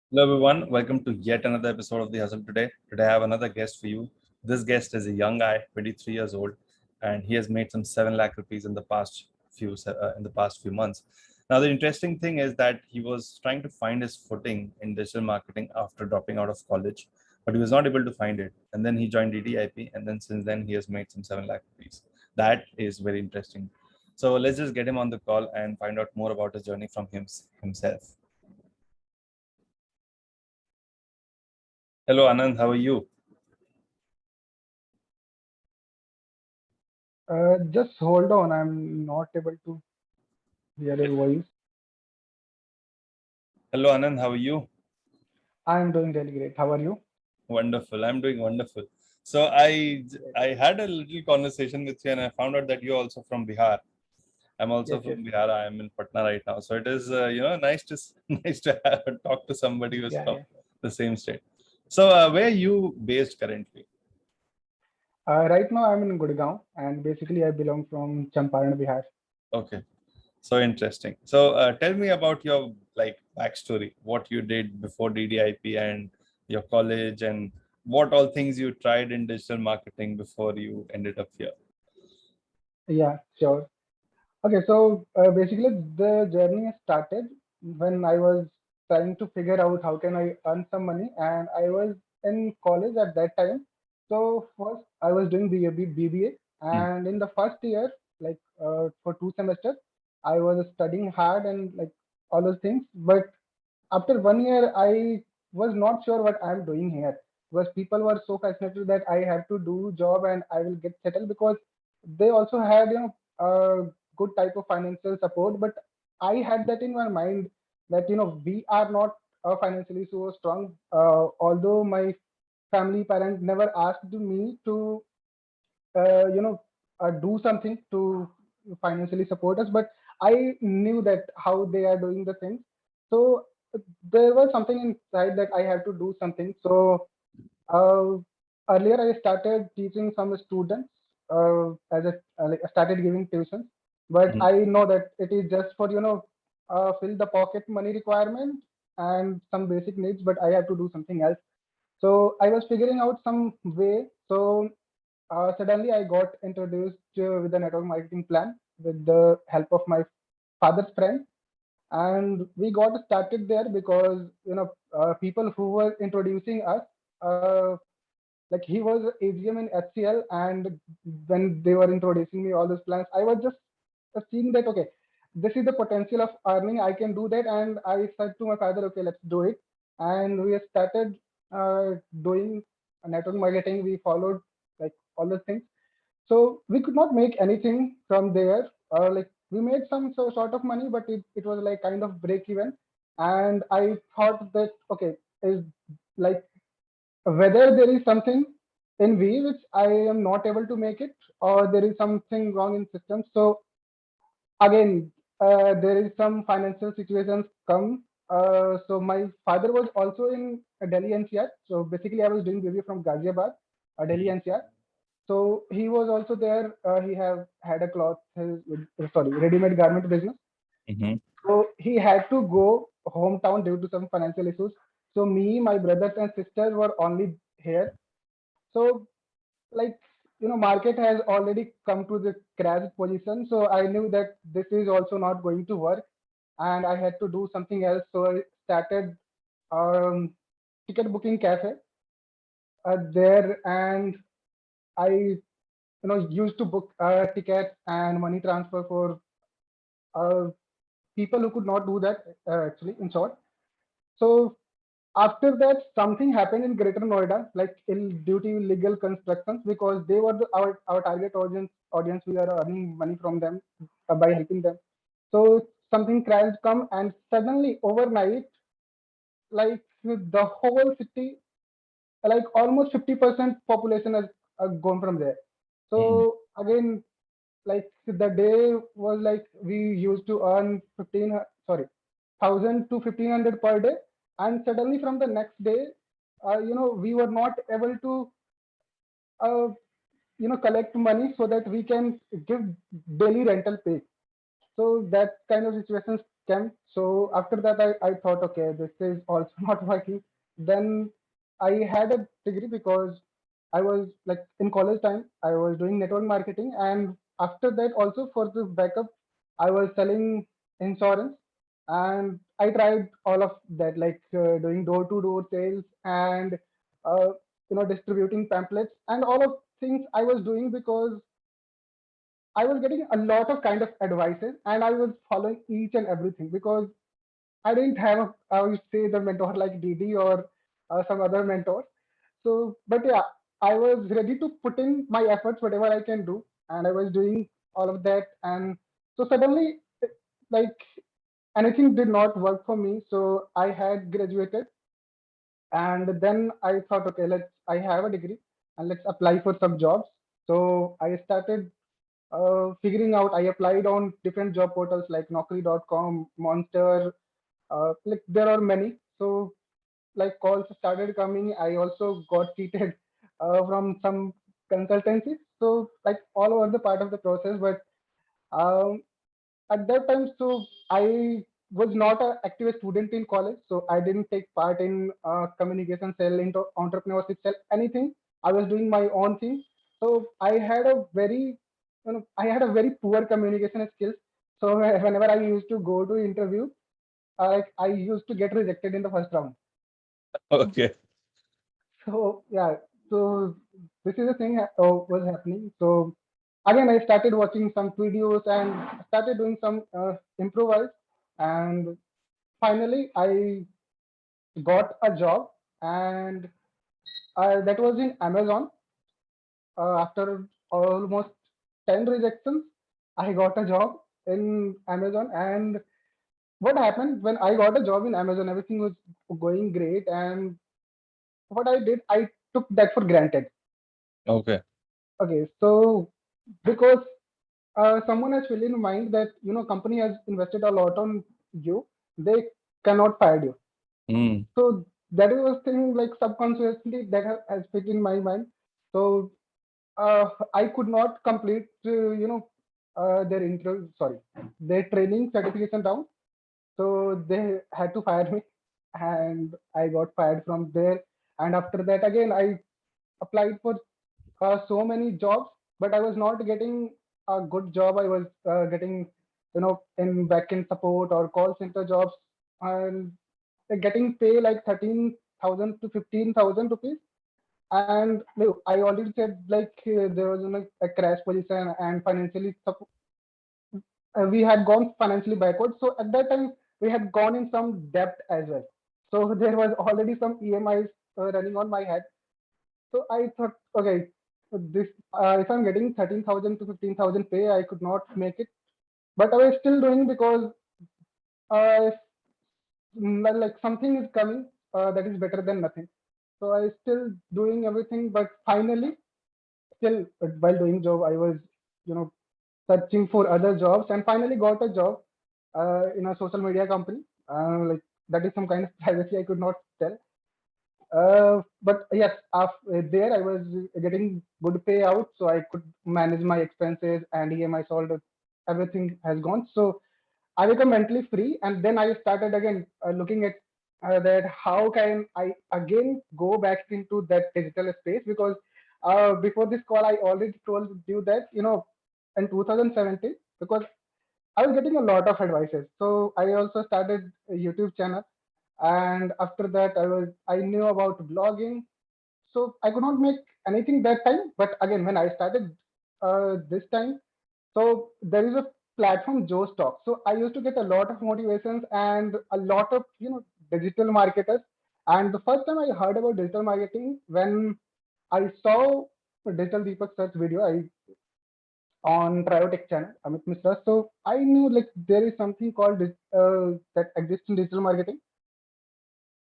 Hello, everyone. Welcome to yet another episode of The Hustle Today. Today, I have another guest for you. This guest is a young guy, 23 years old, and he has made some 7 lakh rupees in the past few months. Now, the interesting thing is that he was trying to find his footing in digital marketing after dropping out of college, but he was not able to find it. And then he joined DDIP, and then since then, he has made some 7 lakh rupees. That is very interesting. So, let's just get him on the call and find out more about his journey from himself. Hello, Anand. How are you? Just hold on. I'm not able to hear your voice. Hello, Anand. How are you? I'm doing really great. How are you? Wonderful. I'm doing wonderful. So I had a little conversation with you, and I found out that you're also from Bihar. I'm also Yes, yes. from Bihar. I'm in Patna right now. So it is nice to nice to talk to somebody who's Yeah, from yeah. the same state. So where are you based currently? Right now I'm in Gurgaon, and basically I belong from Champaran, Bihar. Okay. So interesting. So tell me about your like backstory, what you did before DDIP and your college, and what all things you tried in digital marketing before you ended up here. Yeah, sure. Okay, so basically the journey started when I was trying to figure out how can I earn some money, and I was in college at that time. So first I was doing BBA, Hmm. and in the first year, like for 2 semesters, I was studying hard and like all those things. But after 1 year, I was not sure what I'm doing here because people were so fascinated that I have to do job and I will get settled because they also had a good type of financial support. But I had that in my mind that we are not financially so strong. Although my family parents never asked me to do something to financially support us, but I knew that how they are doing the things. So there was something inside that I have to do something. So uh, earlier I started teaching some students as a like I started giving tuitions, but Hmm. I know that it is just for fill the pocket money requirement and some basic needs, but I have to do something else. So I was figuring out some way. So suddenly I got introduced with the network marketing plan with the help of my father's friend, and we got started there because people who were introducing us, like he was AGM in HCL, and when they were introducing me all those plans, I was just seeing that okay, this is the potential of earning. I can do that, and I said to my father, okay, let's do it, and we started doing network marketing. We followed like all those things, so we could not make anything from there. Like we made some sort of money, but it was like kind of break even. And I thought that okay, is like whether there is something in we which I am not able to make it, or there is something wrong in system. So again, there is some financial situations come. So my father was also in Delhi NCR. So basically, I was doing review from Ghaziabad, Delhi NCR. So he was also there. He have had a ready-made garment business. Hmm. So he had to go hometown due to some financial issues. So me, my brothers and sisters were only here. So like market has already come to the crash position. So I knew that this is also not going to work, and I had to do something else. So I started um, ticket booking cafe there, and I used to book tickets and money transfer for uh, people who could not do that, actually, in short. So after that, something happened in Greater Noida, like due to illegal constructions, because they were our target audience. We are earning money from them by helping them. So something crashed come, and suddenly overnight, like the whole city, like almost 50% population has gone from there. Hmm. So again, like the day was like we used to earn 1,000 to 1,500 per day, and suddenly from the next day, we were not able to uh, collect money so that we can give daily rental pay. So that kind of situation scam. So after that, I thought, okay, this is also not working. Then I had a degree because I was like in college time, I was doing network marketing. And after that, also for the backup, I was selling insurance. And I tried all of that, like doing door to door sales and, uh, distributing pamphlets and all of things I was doing because I was getting a lot of kind of advices and I was following each and everything because I didn't have I would say the mentor like Didi or some other mentors. So, but yeah, I was ready to put in my efforts, whatever I can do, and I was doing all of that. And so suddenly, like anything did not work for me. So I had graduated, and then I thought, okay, I have a degree and let's apply for some jobs. So I started figuring out. I applied on different job portals like Naukri.com, Monster, like there are many. So like calls started coming. I also got seated from some consultancies. So like all over the part of the process, but um, at that time, so I was not an active student in college, so I didn't take part in communication cell, into entrepreneurship cell, anything. I was doing my own thing. So I had a very poor communication skills. So whenever I used to go to interview, like I used to get rejected in the first round. Okay. So yeah, so this is the thing was happening. So again, I started watching some videos and started doing some improvise, and finally I got a job, and that was in Amazon. After almost 10 rejections, I got a job in Amazon. And what happened when I got a job in Amazon? Everything was going great, and what I did, I took that for granted. Okay. Okay, so because someone has filled in mind that company has invested a lot on you, they cannot fire you. Mm. So that is a thing like subconsciously that has fit in my mind. So I could not complete their intro sorry their training certification round. So they had to fire me, and I got fired from there. And after that, again, I applied for so many jobs, but I was not getting a good job. I was getting, in backend support or call center jobs, and getting pay like 13,000 to 15,000 rupees. And no, I already said like there was a crash position and we had gone financially backward. So at that time, we had gone in some debt as well. So there was already some EMIs running on my head. So I thought, okay, this if I'm getting 13,000 to 15,000 pay, I could not make it. But I was still doing because uh, like something is coming that is better than nothing. So I still doing everything, but finally, still while doing job, I was you know searching for other jobs and finally got a job in a social media company. Like that is some kind of privacy I could not tell. But yes, there I was getting good payout, so I could manage my expenses and EMI solved. Everything has gone, so I become mentally free, and then I started again looking at that how can I again go back into that digital space because before this call I already told you that in 2017 because I was getting a lot of advices. So I also started a YouTube channel, and after that I knew about blogging. So I could not make anything that time, but again when I started this time, so there is a platform Joe Stock. So I used to get a lot of motivations and a lot of digital marketers. And the first time I heard about digital marketing when I saw a Digital Deepak search video on Triotech channel, Amit Mishra. So I knew like there is something called that exists in digital marketing.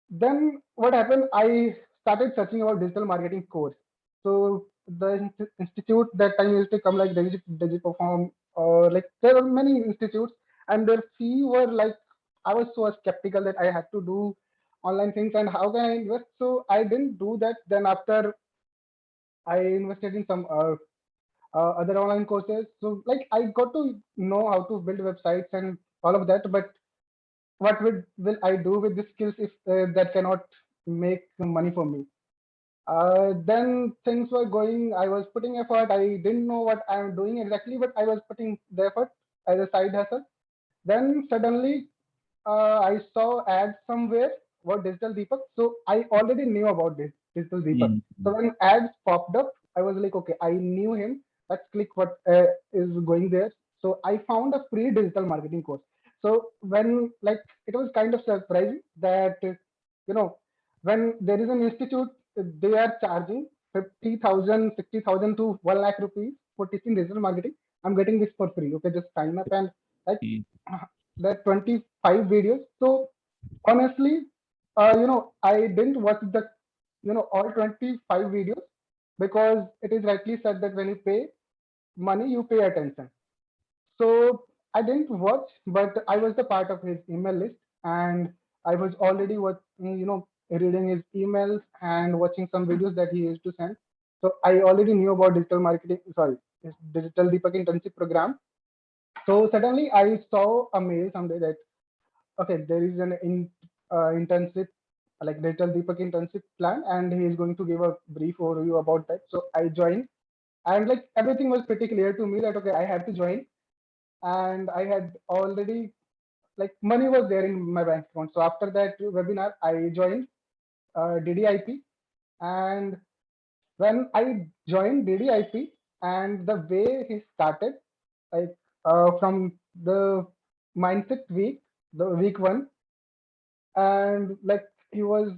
Then what happened? I started searching about digital marketing course. So the institute that time used to come like Digiperform or like there are many institutes and their fee were like I was so skeptical that I had to do online things and how can I invest? So I didn't do that. Then after I invested in some other online courses. So like I got to know how to build websites and all of that, but what will I do with these skills if that cannot make money for me? Then things were going. I was putting effort. I didn't know what I'm doing exactly, but I was putting the effort as a side hustle. Then suddenly, I saw ads somewhere about Digital Deepak. So I already knew about this Digital Deepak. Mm. So when ads popped up, I was like, okay, I knew him. Let's click what is going there. So I found a free digital marketing course. So when like it was kind of surprising that you know when there is an institute, they are charging 50,000, 60,000 to 1 lakh rupees for teaching digital marketing. I'm getting this for free. Okay, just sign up and like Mm. that 25 videos. So honestly, I didn't watch the all 25 videos because it is rightly said that when you pay money, you pay attention. So I didn't watch, but I was the part of his email list, and I was already reading his emails and watching some videos that he used to send. So I already knew about digital marketing. Sorry, his digital Deepak internship program. So suddenly I saw a mail someday that okay, there is an internship, like digital Deepak internship plan, and he is going to give a brief overview about that. So I joined, and like everything was pretty clear to me that okay, I had to join, and I had already like money was there in my bank account. So after that webinar, I joined DDIP, and when I joined DDIP, and the way he started, like from the mindset week, the week one, and like he was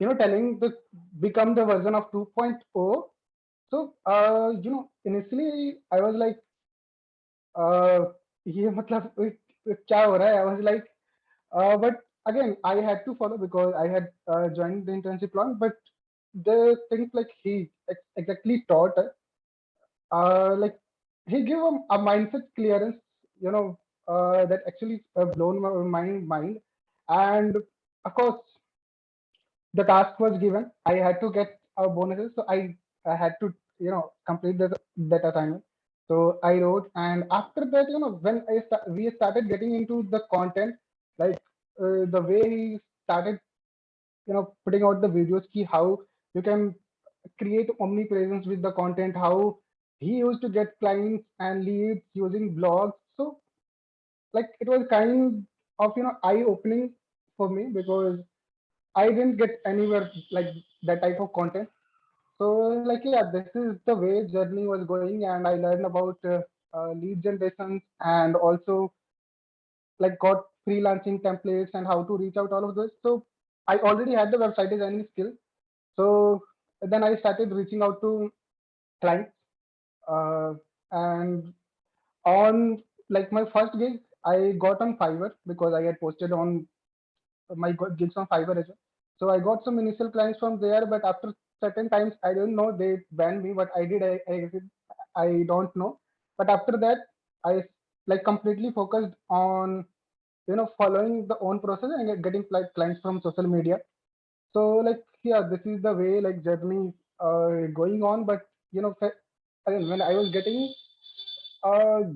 telling the become the version of 2.0. So initially I was like uh ये मतलब क्या हो रहा है? I was like but again I had to follow because I had joined the internship long, but the things like he exactly taught us, like he gave a mindset clearance, that actually blown my mind. And of course the task was given. I had to get bonuses, so I had to complete that assignment. So I wrote, and after that, when we started getting into the content, like the way he started, putting out the videos, key how you can create omnipresence with the content, how he used to get clients and leads using blogs. So like it was kind of eye opening for me because I didn't get anywhere like that type of content. So like yeah, this is the way journey was going, and I learned about lead generations and also like got freelancing templates and how to reach out all of this. So I already had the website designing skill. So then I started reaching out to clients, uh, and on like my first gig, I got on Fiverr because I had posted on my gigs on Fiverr as well. So I got some initial clients from there, but after certain times, I don't know, they banned me. What I did, I don't know. But after that, I like completely focused on following the own process and getting like clients from social media. So like yeah, this is the way like journey going on. But again, when I was getting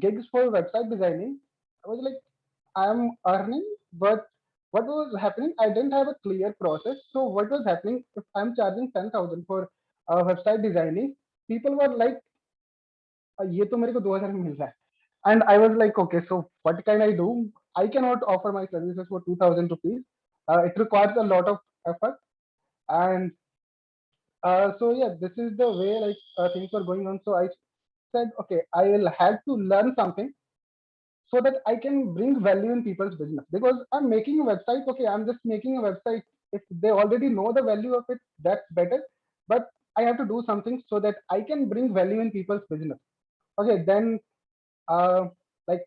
gigs for website designing, I was like, I'm earning, but what was happening? I didn't have a clear process. So what was happening if I'm charging 10,000 for website designing? People were like, ये तो मेरे को 2,000 में मिल रहा है. And I was like, okay, so what can I do? I cannot offer my services for 2,000 rupees. It requires a lot of effort. And so yeah, this is the way like things were going on. So I said, okay, I will have to learn something so that I can bring value in people's business. Because I'm making a website, okay, I'm just making a website. If they already know the value of it, that's better. But I have to do something so that I can bring value in people's business. Okay, then uh, like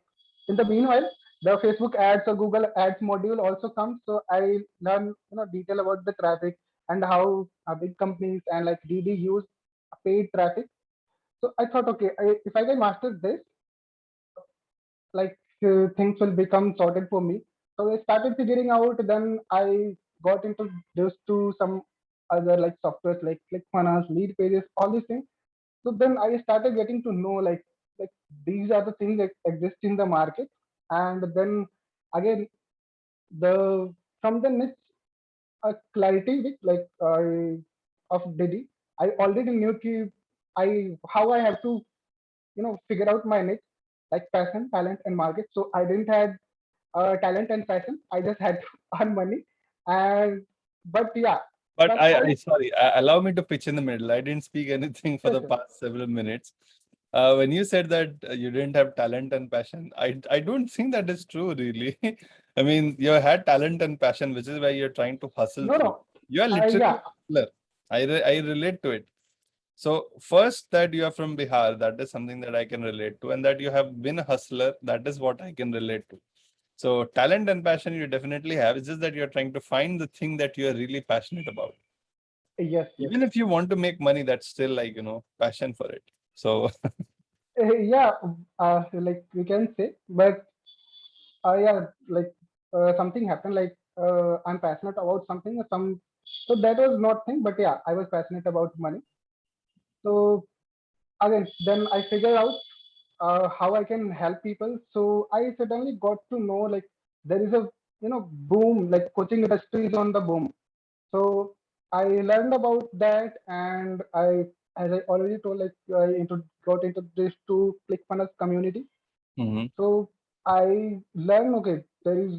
in the meanwhile, the Facebook ads or Google ads module also comes. So I learn detail about the traffic and how big companies and like DD use paid traffic. So I thought, okay, if I can master this, like things will become sorted for me. So I started figuring out. Then I got introduced to some other like softwares like ClickFunnels, Lead Pages, all these things. So then I started getting to know like these are the things that exist in the market. And then again, the from the niche clarity with of Didi, I already knew how I have to figure out my niche, like passion, talent, and market. So I didn't have talent and passion. I just had to earn money, and but yeah, But that's how. I sorry, allow me to pitch in the middle. I didn't speak anything for Sure, the sure. past several minutes. When you said that you didn't have talent and passion, I don't think that is true, really. I mean, you had talent and passion, which is why you're trying to hustle No, through. no. You are literally Yeah. a hustler. I relate to it. So first, that you are from Bihar, that is something that I can relate to, and that you have been a hustler, that is what I can relate to. So talent and passion you definitely have. It's just that you're trying to find the thing that you are really passionate about. Yes, yes. Even if you want to make money, that's still like, passion for it. So Yeah. Like we can say, but yeah, like something happened. Like I'm passionate about something. So that was not thing, but yeah, I was passionate about money. So again, then I figured out how I can help people. So I suddenly got to know like there is a boom, like coaching industry is on the boom. So I learned about that, and as I already told, like got into this to ClickFunnels community. mhm. So I learned, okay, there is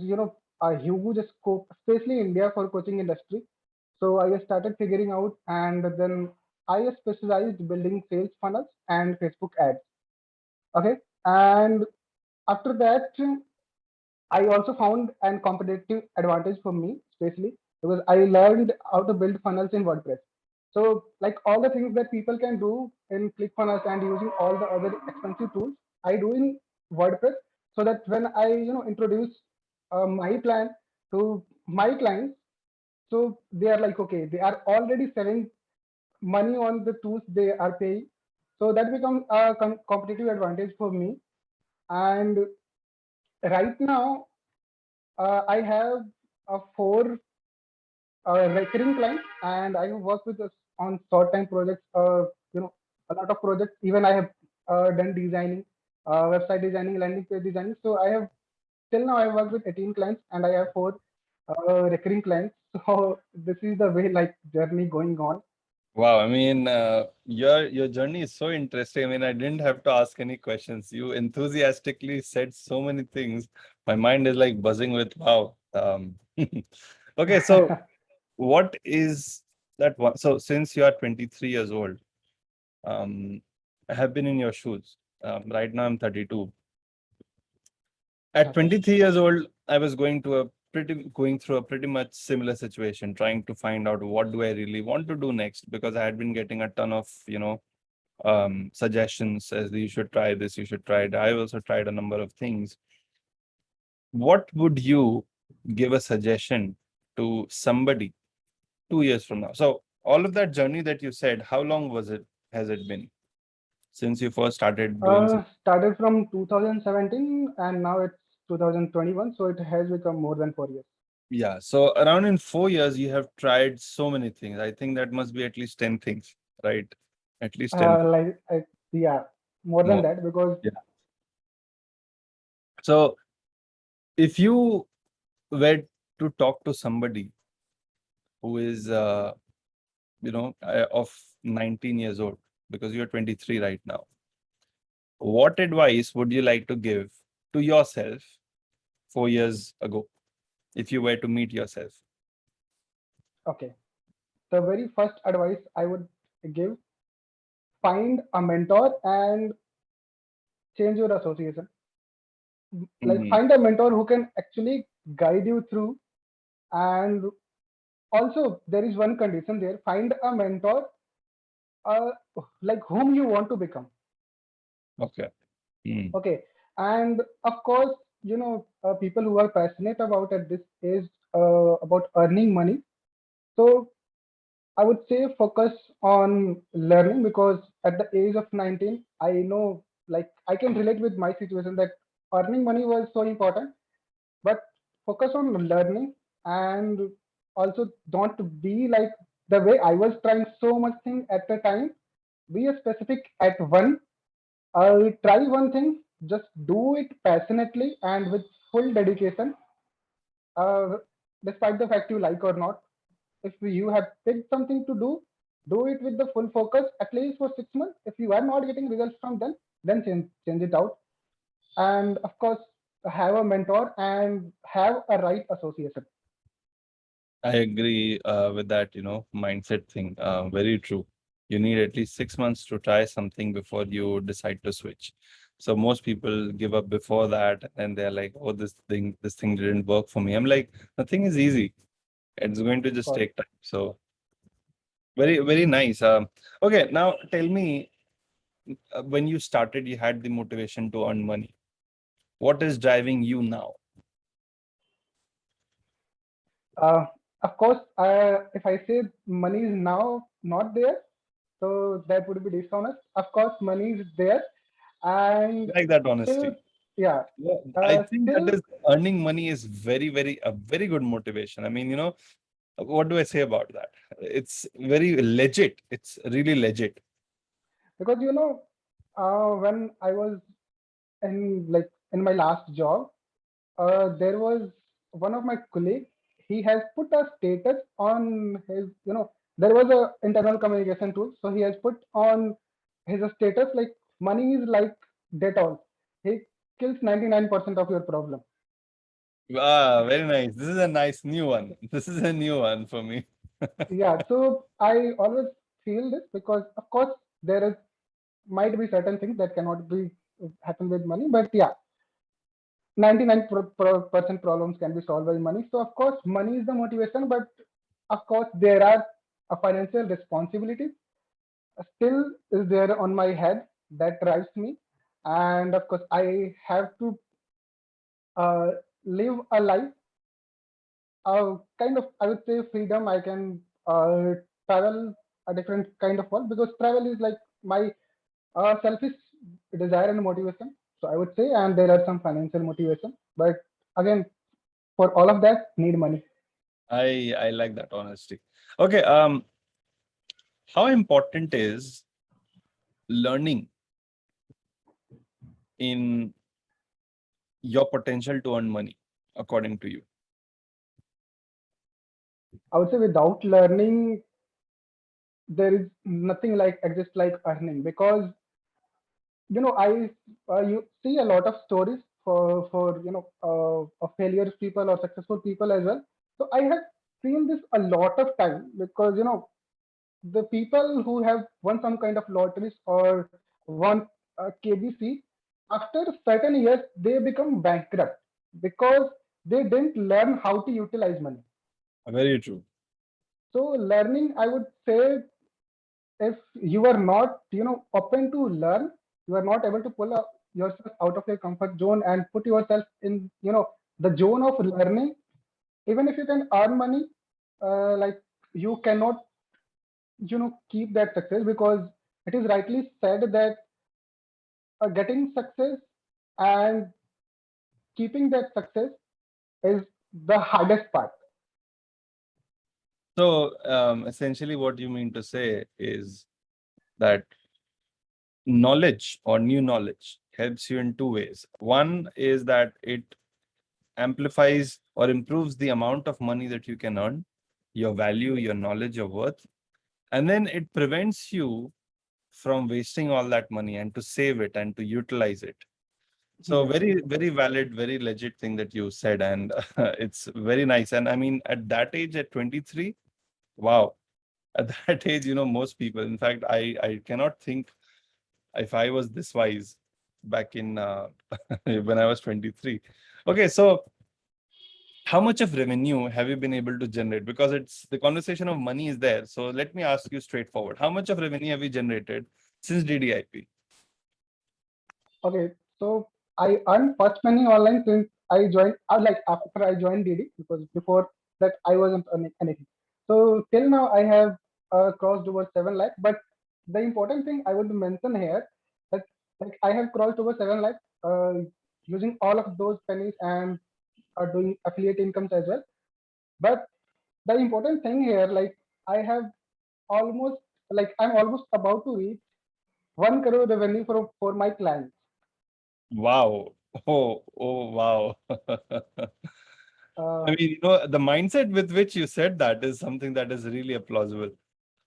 a huge scope, especially India, for coaching industry. So I started figuring out, and then I specialized building sales funnels and Facebook ads. Okay, and after that, I also found an competitive advantage for me, especially because I learned how to build funnels in WordPress. So, like all the things that people can do in ClickFunnels and using all the other expensive tools, I do in WordPress. So that when I introduce my plan to my clients, so they are like, okay, they are already saving money on the tools they are paying. So that becomes a competitive advantage for me. And right now, I have four recurring clients, and I have worked with us on short-time projects. A lot of projects. Even I have done designing, website designing, landing page designing. So I have till now I have worked with 18 clients, and I have four recurring clients. So this is the way like journey going on. Wow, I mean, your journey is so interesting. I mean, I didn't have to ask any questions. You enthusiastically said so many things. My mind is like buzzing with wow. Okay, so what is that one? So since you are 23 years old, I have been in your shoes. Right now I'm 32. At Okay. 23 years old, I was going through a pretty much similar situation, trying to find out what do I really want to do next, because I had been getting a ton of, suggestions as you should try this, you should try it. I also tried a number of things. What would you give a suggestion to somebody 2 years from now? So all of that journey that you said, how long has it been since you first started doing something? Started from 2017, and now it's 2021. So it has become more than 4 years. Yeah, so around in 4 years, you have tried so many things. I think that must be at least 10 things, right? At least 10 Yeah, more than more. that because Yeah. So if you were to talk to somebody who is, of 19 years old, because you're 23 right now, what advice would you like to give to yourself 4 years ago if you were to meet yourself? okay, the very first advice I would give: find a mentor and change your association. Like Mhm. find a mentor who can actually guide you through. And also there is one condition there: find a mentor uh, like whom you want to become. Okay. Mm. Okay, and of course, people who are passionate about at this age about earning money. So I would say focus on learning, because at the age of 19, I know, like, I can relate with my situation that earning money was so important, but focus on learning. And also don't be like the way I was trying so much thing at the time. Be a specific at one. Try one thing, just do it passionately and with full dedication. uh, despite the fact you like or not. If you have picked something to do it with the full focus at least for 6 months. If you are not getting results from them, then change it out. And of course, have a mentor and have a right association. I agree with that, mindset thing. Very true. You need at least 6 months to try something before you decide to switch. So most people give up before that, and they're like, "Oh, this thing didn't work for me." I'm like, "Nothing is easy. It's going to Of just course. take time." So very, very nice. Okay, now tell me, when you started, you had the motivation to earn money. What is driving you now? Uh, of course, if I say money is now not there, so that would be dishonest. Of course, money is there, and Like that still, honesty. yeah, Yeah, I think that still is earning money is a very good motivation. I mean, what do I say about that? It's very legit. It's really legit. because when I was in my last job, there was one of my colleagues. He has put a status on his, there was a internal communication tool. So he has put on his status like money is like Dettol. He kills 99% of your problem. Ah, very nice. This is a nice new one. This is a new one for me. Yeah. So I always feel this because of course there is might be certain things that cannot be happen with money, but yeah, 99% problems can be solved by money. So of course, money is the motivation, but of course, there are a financial responsibilities still is there on my head that drives me, and of course, I have to uh, live a life, kind of I would say freedom. I can travel a different kind of world because travel is like my selfish desire and motivation. So I would say, and there are some financial motivation, but again, for all of that, need money. I like that honesty. Okay, how important is learning in your potential to earn money, according to you? I would say without learning, there is nothing like exist like earning because I you see a lot of stories for of failures people or successful people as well. So I have seen this a lot of time because the people who have won some kind of lotteries or won KBC, after certain years they become bankrupt because they didn't learn how to utilize money. Very true. So learning, I would say, if you are not open to learn, you are not able to pull up yourself out of your comfort zone and put yourself in the zone of learning. Even if you can earn money, like you cannot keep that success because it is rightly said that getting success and keeping that success is the hardest part. So, essentially, what you mean to say is that knowledge or new knowledge helps you in two ways. One is that it amplifies or improves the amount of money that you can earn, your value, your knowledge, your worth. And then it prevents you from wasting all that money and to save it and to utilize it. So Yes. very, very valid, very legit thing that you said. And it's very nice. And I mean, at that age, at 23, wow, at that age, most people, in fact, I cannot think if I was this wise back in when I was 23. Okay, so how much of revenue have you been able to generate? Because it's the conversation of money is there. So let me ask you straightforward. How much of revenue have you generated since DDIP? Okay. So I earned first money online since I joined, like after I joined DD, because before that I wasn't earning anything. So till now I have crossed over 7 lakh. But the important thing I would mention here that like I have crossed over 7 lakh using all of those pennies and are doing affiliate incomes as well. But the important thing here, like I have almost I'm almost about to reach 1 crore revenue for my clients. Wow. Oh, wow. I mean, the mindset with which you said that is something that is really plausible.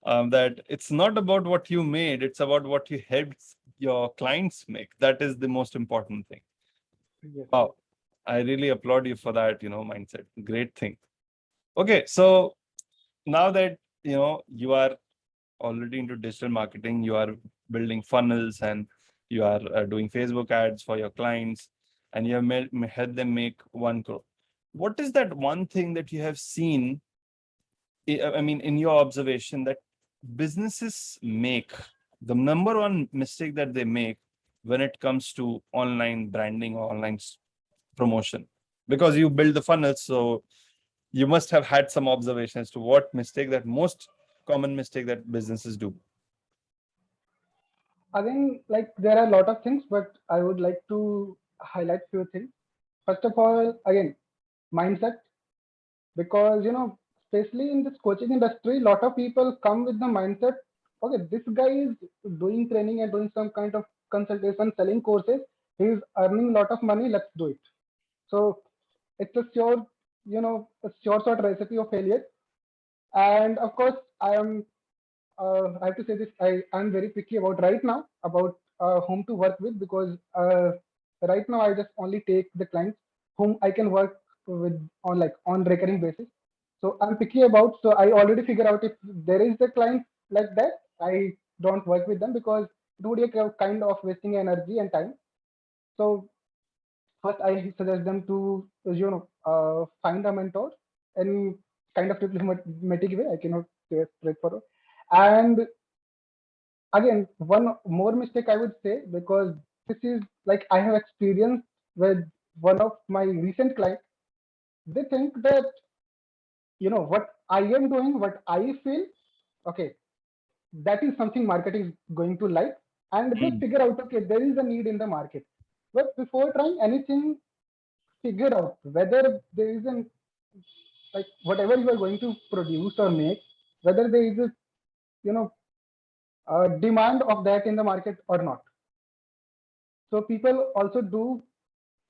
That it's not about what you made, it's about what you helped your clients make. That is the most important thing. yes. Wow. I really applaud you for that, mindset. Great thing. Okay, so now that, you are already into digital marketing, you are building funnels and you are doing Facebook ads for your clients and you have helped them make 1 crore. What is that one thing that you have seen, I mean, in your observation that businesses make, the number one mistake that they make when it comes to online branding or online promotion? Because you build the funnels, so you must have had some observations to what mistake, that most common mistake that businesses do. I think like there are a lot of things, but I would like to highlight few things. First of all, again, mindset, because especially in this coaching industry, lot of people come with the mindset, okay, this guy is doing training and doing some kind of consultation, selling courses, he's earning a lot of money, let's do it. So it's a sure, a sure sort recipe of failure. And of course, I have to say this, I am very picky about right now about whom to work with, because right now I just only take the clients whom I can work with on recurring basis. So I'm picky about. So I already figure out if there is a client like that, I don't work with them because it would be a kind of wasting energy and time. So first I suggest them to find a mentor in kind of diplomatic way. I cannot say straightforward. And again, one more mistake I would say, because this is like I have experienced with one of my recent clients. They think that what I am doing, what I feel, okay, that is something marketing is going to like, and they Mm. figure out, okay, there is a need in the market. But before trying anything, figure out whether there is an like whatever you are going to produce or make, whether there is a you know demand of that in the market or not. So people also do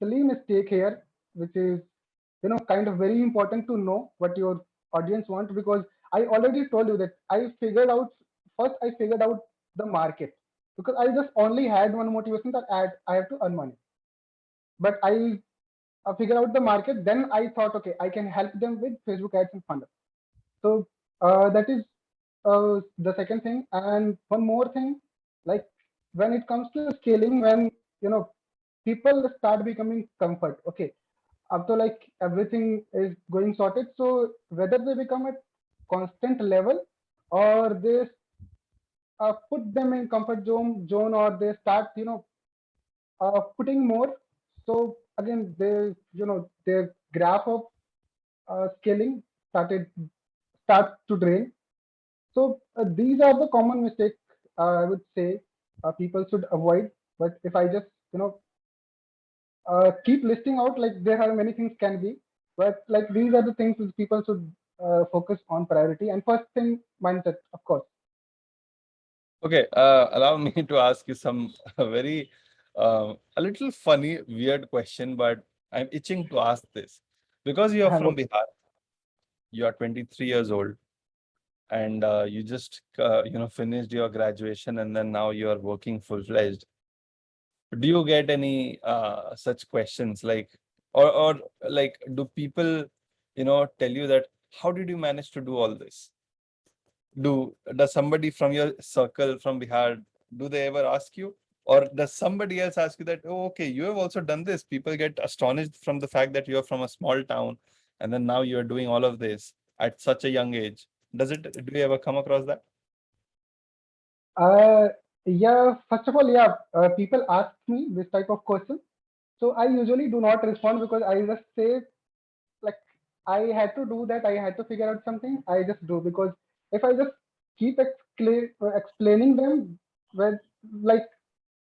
silly mistake here, which is kind of very important to know what your audience wants, because I already told you that I figured out the market, because I just only had one motivation, that I have to earn money. But I figured out the market, then I thought, okay, I can help them with Facebook ads and funnel. So that is the second thing. And one more thing, like when it comes to scaling, when people start becoming comfort, okay, after like everything is going sorted, so whether they become a constant level, or they put them in comfort zone, or they start putting more. So again, their graph of scaling starts to drain. So these are the common mistakes I would say people should avoid. But if I just keep listing out, like there are many things can be, but like these are the things that people should focus on priority. And first thing, mindset, of course. Okay, allow me to ask you some very, a little funny, weird question, but I'm itching to ask this because you're I'm from okay. Bihar. You are 23 years old, and you just finished your graduation, and then now you are working full-fledged. Do you get any such questions, like, or like, do people tell you that how did you manage to do all this? Does somebody from your circle from Bihar, do they ever ask you, or does somebody else ask you that, oh, okay, you have also done this? People get astonished from the fact that you're from a small town and then now you're doing all of this at such a young age. Do you ever come across that? uh, yeah, first of all, yeah, people ask me this type of question, so I usually do not respond, because I just say, like, I had to do that, I had to figure out something, I just do. Because if I just keep explaining them, well, like,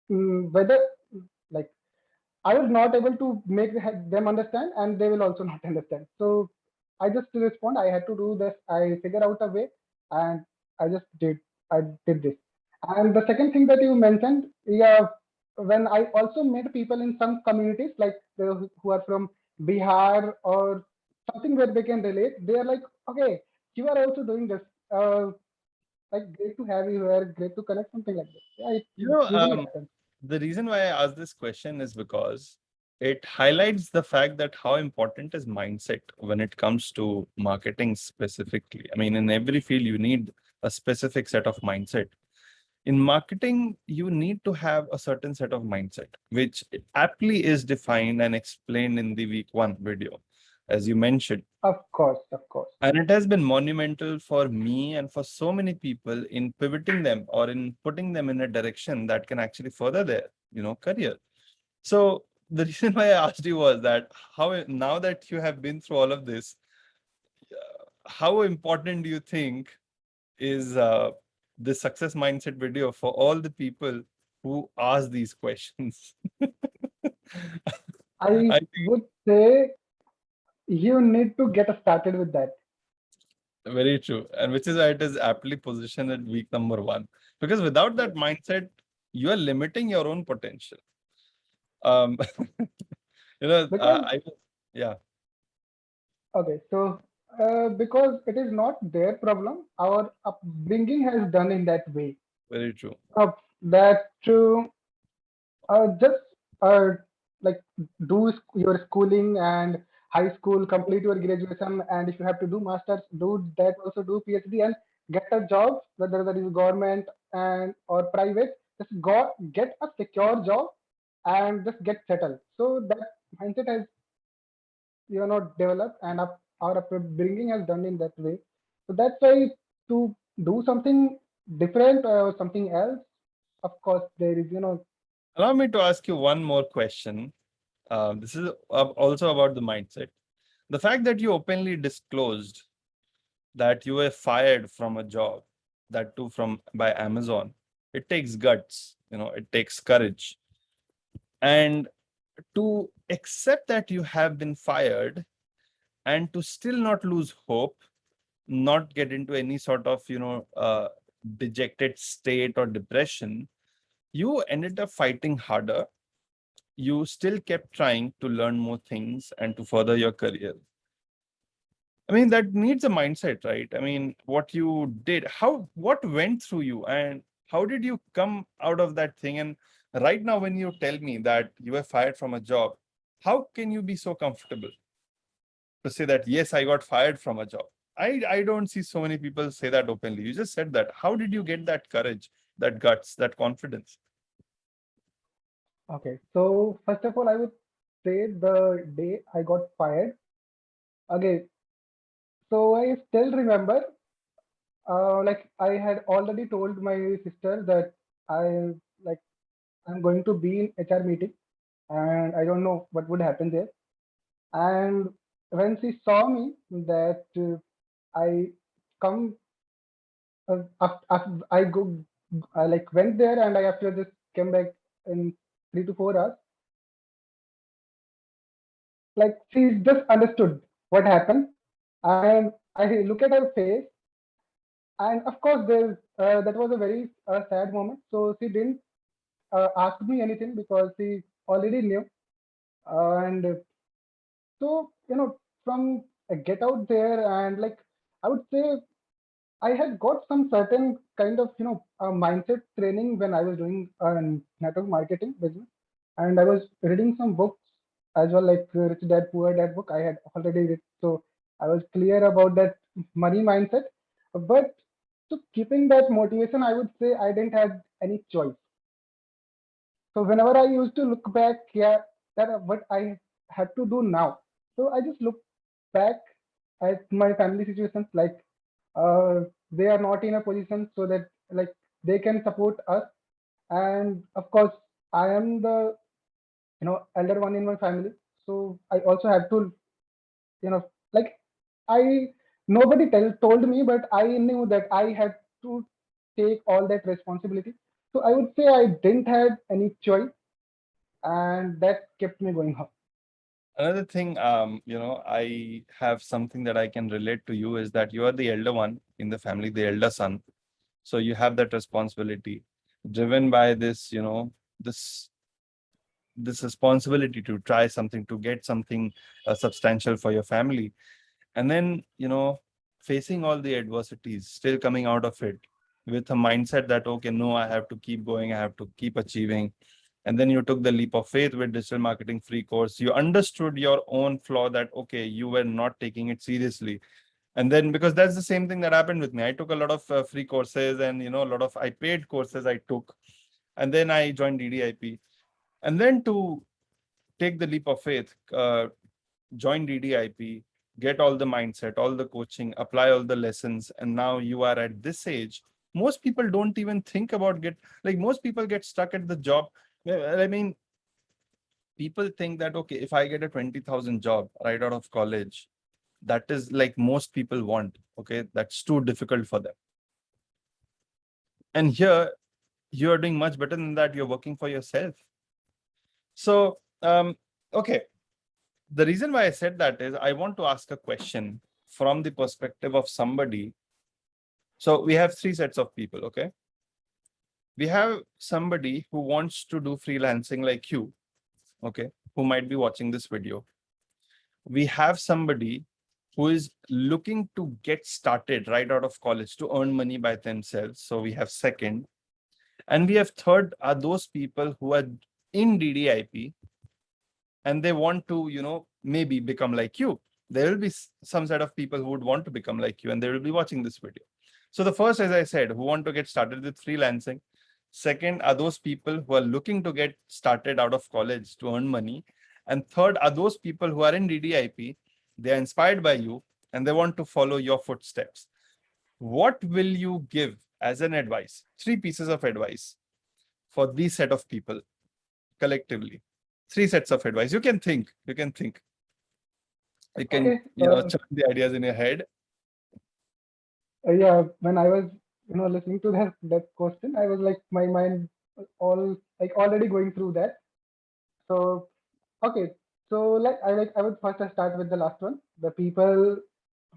whether, like, I was not able to make them understand, and they will also not understand. So I just respond, I had to do this, I figure out a way, and I just I did this. And the second thing that you mentioned, yeah, when I also met people in some communities, like who are from Bihar, or something where they can relate. They are like, okay, you are also doing this. Like great to have you here, great to connect, something like that. Yeah, it You know, usually happens. the reason why I asked this question is because it highlights the fact that how important is mindset when it comes to marketing specifically. I mean, in every field, you need a specific set of mindset. In marketing, you need to have a certain set of mindset, which aptly is defined and explained in the week one video, as you mentioned. Of course, of course. And it has been monumental for me and for so many people in pivoting them or in putting them in a direction that can actually further their, career. So the reason why I asked you was that how, now that you have been through all of this, how important do you think is the success mindset video for all the people who ask these questions? I I think would say you need to get started with that. very true. And which is why it is aptly positioned at week number one. Because without that Yes. mindset, you are limiting your own potential. Um, Because yeah, okay, so because it is not their problem, our upbringing has done in that way. very true. That just like your schooling and high school, complete your graduation, and if you have to do masters, do that also, do PhD and get a job, whether that is government and or private. Just go get a secure job and just get settled. So that mindset has developed, and our upbringing has done in that way. So that's why to do something different or something else, of course, there is Allow me to ask you one more question. This is also about the mindset. The fact that you openly disclosed that you were fired from a job, that too from by Amazon, it takes guts, it takes courage. And to accept that you have been fired and to still not lose hope, not get into any sort of, dejected state or depression, you ended up fighting harder. You still kept trying to learn more things and to further your career. I mean, that needs a mindset, right? I mean, what you did, what went through you and how did you come out of that thing? And right now, when you tell me that you were fired from a job, how can you be so comfortable to say that, yes, I got fired from a job? I don't see so many people say that openly. You just said that. How did you get that courage, that guts, that confidence? okay. So first of all, I would say the day I got fired. Okay, so I still remember, like I had already told my sister that I like I'm going to be in HR meeting, and I don't know what would happen there. And when she saw me, that I come I go I like went there, and I after this came back in 3 to 4 hours. Like she just understood what happened, and I look at her face, and of course there that was a very sad moment. So she didn't ask me anything because she already knew, and so from get out there, and like I would say I had got some certain kind of mindset training when I was doing network marketing business, and I was reading some books as well, like Rich Dad Poor Dad book I had already read, so I was clear about that money mindset. But to keeping that motivation, I would say I didn't have any choice. So whenever I used to look back, yeah, that what I had to do now. So I just look back at my family situations, like they are not in a position so that like they can support us. And of course, I am the elder one in my family, so I also have to like I nobody told me, but I knew that I had to take all that responsibility. So I would say I didn't have any choice, and that kept me going on. Another thing, I have something that I can relate to you is that you are the elder one in the family, the elder son. So you have that responsibility, driven by this, this this responsibility to try something, to get something substantial for your family. And then, facing all the adversities, still coming out of it with a mindset that, okay, no, I have to keep going, I have to keep achieving. And then you took the leap of faith with digital marketing free course. You understood your own flaw, that, okay, you were not taking it seriously. And then, because that's the same thing that happened with me, I took a lot of free courses, and, a lot of I paid courses I took. And then I joined DDIP. And then to take the leap of faith, join DDIP, get all the mindset, all the coaching, apply all the lessons, and now you are at this age. Most people don't even think about most people get stuck at the job. Well, I mean, people think that, okay, if I get a 20,000 job right out of college, that is like most people want. Okay, that's too difficult for them. And here, you are doing much better than that. You're working for yourself. So, okay. The reason why I said that is I want to ask a question from the perspective of somebody. So we have three sets of people, okay? We have somebody who wants to do freelancing like you, okay, who might be watching this video. We have somebody who is looking to get started right out of college to earn money by themselves. So we have second. And we have third are those people who are in DDIP and they want to, maybe become like you. There will be some set of people who would want to become like you, and they will be watching this video. So the first, as I said, who want to get started with freelancing. Second are those people who are looking to get started out of college to earn money. And third are those people who are in DDIP. They are inspired by you and they want to follow your footsteps. What will you give as an advice? 3 pieces of advice for these set of people collectively. 3 sets of advice. You can think. You can, Okay. chuck the ideas in your head. Yeah, when I was, listening to that question, I was like, my mind all like already going through that. So, okay. So, I would first start with the last one, the people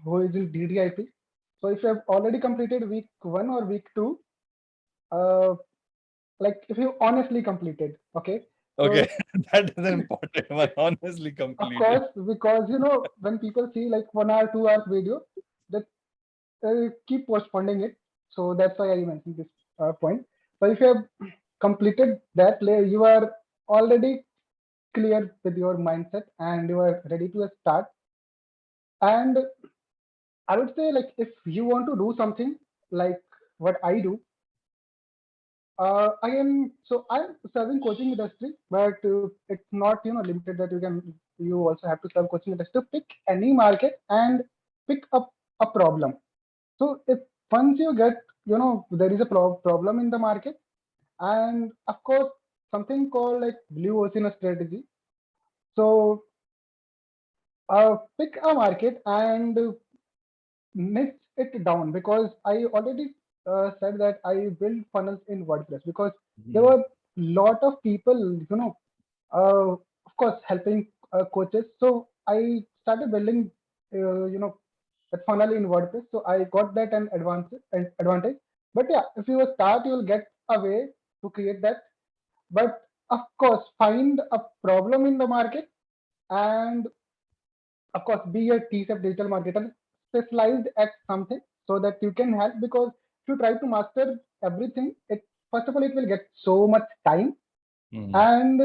who is in DDIP. So, if you have already completed week 1 or week 2, uh, like if you honestly completed, okay. Okay, So, that is an important one. Honestly, of completed. course, because when people see like 1 hour, 2 hours video, that keep postponing it. So that's why I mentioned this point. So if you have completed that layer, you are already clear with your mindset and you are ready to start. And I would say, like, if you want to do something like what I do, I'm serving coaching industry, but it's not limited that you also have to serve coaching industry. Pick any market and pick up a problem. So if once you get, there is a problem in the market, and of course something called like blue ocean strategy. So pick a market and niche it down, because I already said that I build funnels in WordPress because there were lot of people, of course, helping coaches. So I started building, that funnel in WordPress. So I got that an advantage. But yeah, if you start, you will get a way to create that. But of course, find a problem in the market, and of course, be a TCEP digital marketer specialized at something so that you can help. Because if you try to master everything, it first of all it will get so much time, and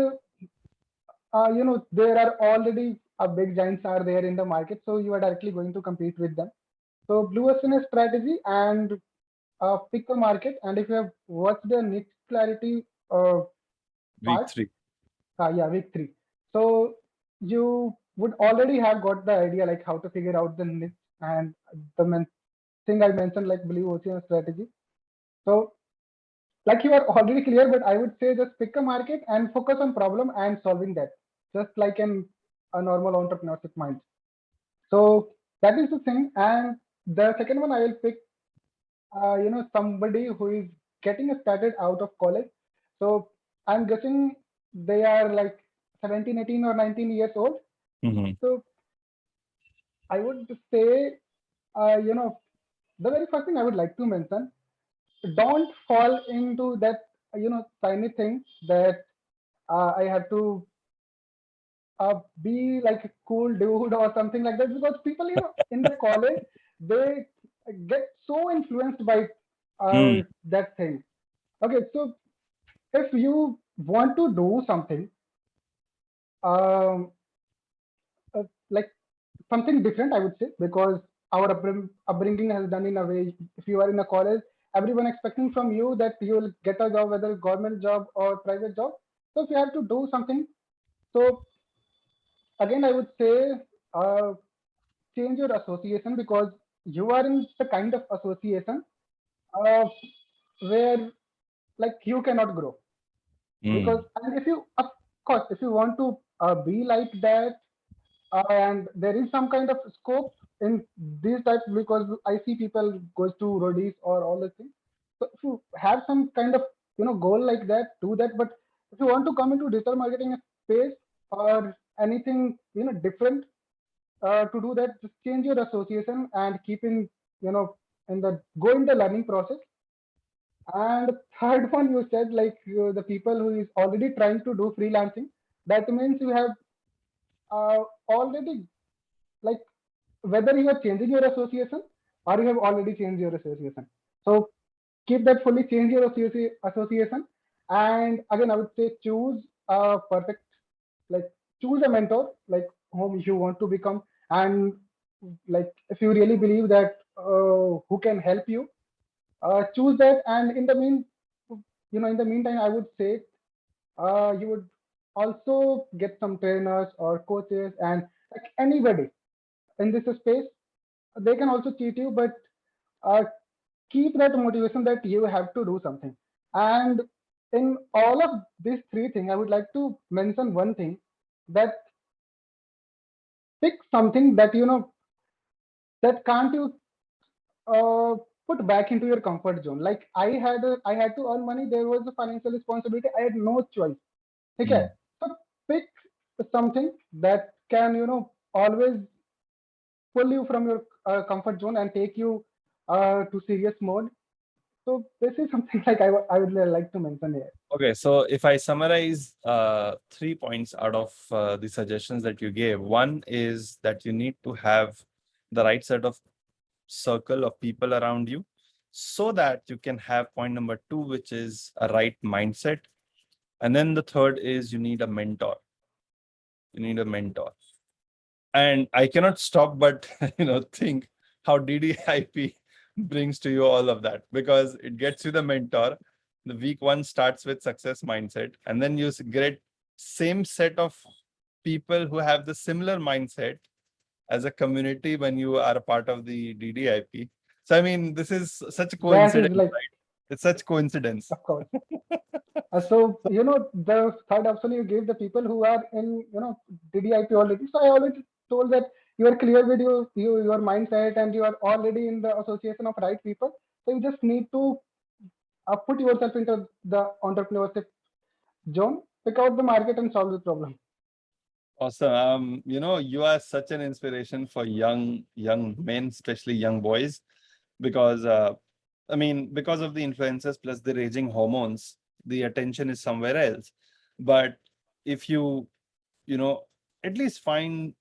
there are already a big giants are there in the market, so you are directly going to compete with them. So blue ocean strategy and pick a market, and if you have watched the niche clarity Week part, 3. yeah, week 3. So you would already have got the idea like how to figure out the niche and the thing I mentioned like blue ocean strategy. So like you are already clear, but I would say just pick a market and focus on problem and solving that, just like a normal entrepreneurship mind. So that is the thing. And the second one I will pick, somebody who is getting started out of college. So I'm guessing they are like 17, 18 or 19 years old. So I would say, the very first thing I would like to mention, don't fall into that, tiny thing that I have to be like a cool dude or something like that, because people, in the college, they get so influenced by Mm, that thing. Okay, so if you want to do something, um, like something different, I would say, because our upbringing has done in a way. If you are in a college, everyone expecting from you that you will get a job, whether government job or private job. So if you have to do something, so again, I would say, uh, change your association, because you are in the kind of association uh, where like you cannot grow. Because, mm, and if you, of course, if you want to be like that, and there is some kind of scope in these types, because I see people goes to roadies or all the things. So if you have some kind of goal like that, do that. But if you want to come into digital marketing space or anything different, to do that, just change your association and keep in in the go in the learning process. And third one, you said like the people who is already trying to do freelancing. That means you have already, like, whether you are changing your association or you have already changed your association. So keep that fully, change your association. And again, I would say choose a perfect, like, choose a mentor, like whom you want to become. And like if you really believe that who can help you, choose that. And in the in the meantime, I would say you would also get some trainers or coaches, and like anybody in this space, they can also cheat you, but uh, keep that motivation that you have to do something. And in all of these three things, I would like to mention one thing, that pick something that that can't you uh, put back into your comfort zone. Like I had to earn money. There was a financial responsibility. I had no choice. Okay, mm. so pick something that can always pull you from your comfort zone and take you to serious mode. So this is something like I would like to mention here. Okay, so if I summarize 3 points out of the suggestions that you gave, one is that you need to have the right set of circle of people around you so that you can have point number two, which is a right mindset. And then the third is you need a mentor. You need a mentor. And I cannot stop but think how DDIP brings to you all of that, because it gets you the mentor. The week one starts with success mindset, and then you get same set of people who have the similar mindset as a community when you are a part of the DDIP. So I mean, this is such a That is coincidence, like, right? It's such coincidence. of course. So the third option you gave, the people who are in DDIP already. So I already told that you are clear with your mindset, and you are already in the association of right people. So you just need to put yourself into the entrepreneurship zone, pick out the market, and solve the problem. Awesome. You are such an inspiration for young men, especially young boys, because I mean, because of the influences plus the raging hormones, the attention is somewhere else. But if you know, at least find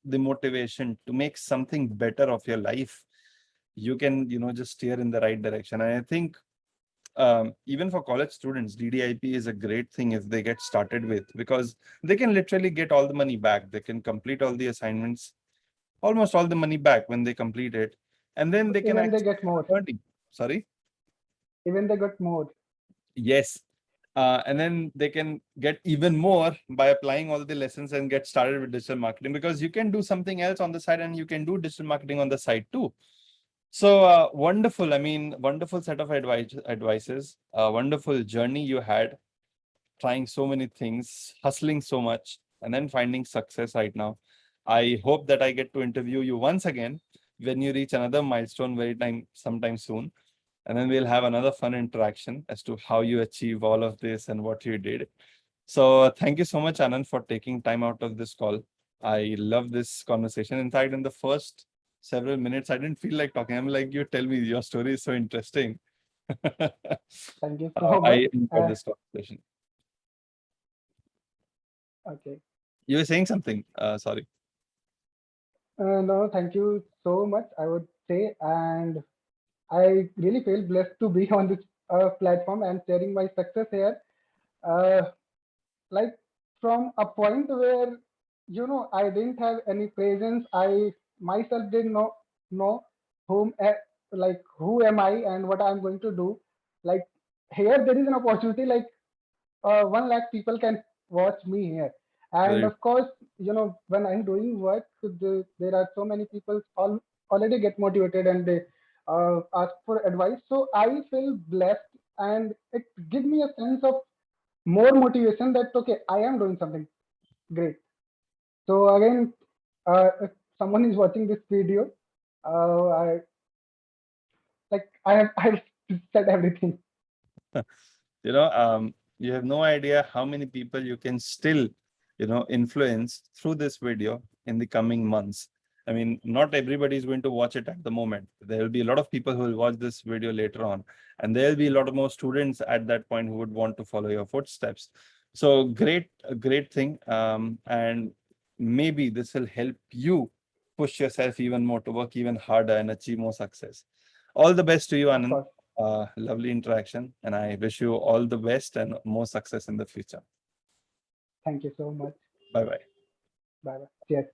the motivation to make something better of your life, you can, just steer in the right direction. And I think even for college students, DDIP is a great thing if they get started with, because they can literally get all the money back. They can complete all the assignments, almost all the money back when they complete it. And then they can Even they actually get more. start earning. Sorry? Even they get more. Yes. And then they can get even more by applying all the lessons and get started with digital marketing, because you can do something else on the side and you can do digital marketing on the side too. So wonderful. I mean, wonderful set of advices, wonderful journey you had, trying so many things, hustling so much, and then finding success right now. I hope that I get to interview you once again when you reach another milestone sometime soon. And then we'll have another fun interaction as to how you achieve all of this and what you did. So thank you so much, Anand, for taking time out of this call. I love this conversation. In fact, in the first several minutes, I didn't feel like talking. I'm like, you tell me, your story is so interesting. Thank you so much. I enjoyed this conversation. Okay. You were saying something. Sorry. No, thank you so much, I would say. And I really feel blessed to be on this platform and sharing my success here. Uh, like from a point where, I didn't have any presence. I myself didn't know whom, like who am I and what I'm going to do. Like here, there is an opportunity. Like 1 lakh people can watch me here, and Very of course, when I'm doing work, there are so many people already get motivated and they ask for advice. So I feel blessed, and it gives me a sense of more motivation that okay, I am doing something great. So again, if someone is watching this video, I like I have I've said everything. you have no idea how many people you can still, influence through this video in the coming months. I mean, not everybody is going to watch it at the moment. There will be a lot of people who will watch this video later on, and there will be a lot of more students at that point who would want to follow your footsteps. So great, a great thing. And maybe this will help you push yourself even more to work even harder and achieve more success. All the best to you, Of Anand. course. Lovely interaction, and I wish you all the best and more success in the future. Thank you so much. Bye bye. Bye bye. Cheers.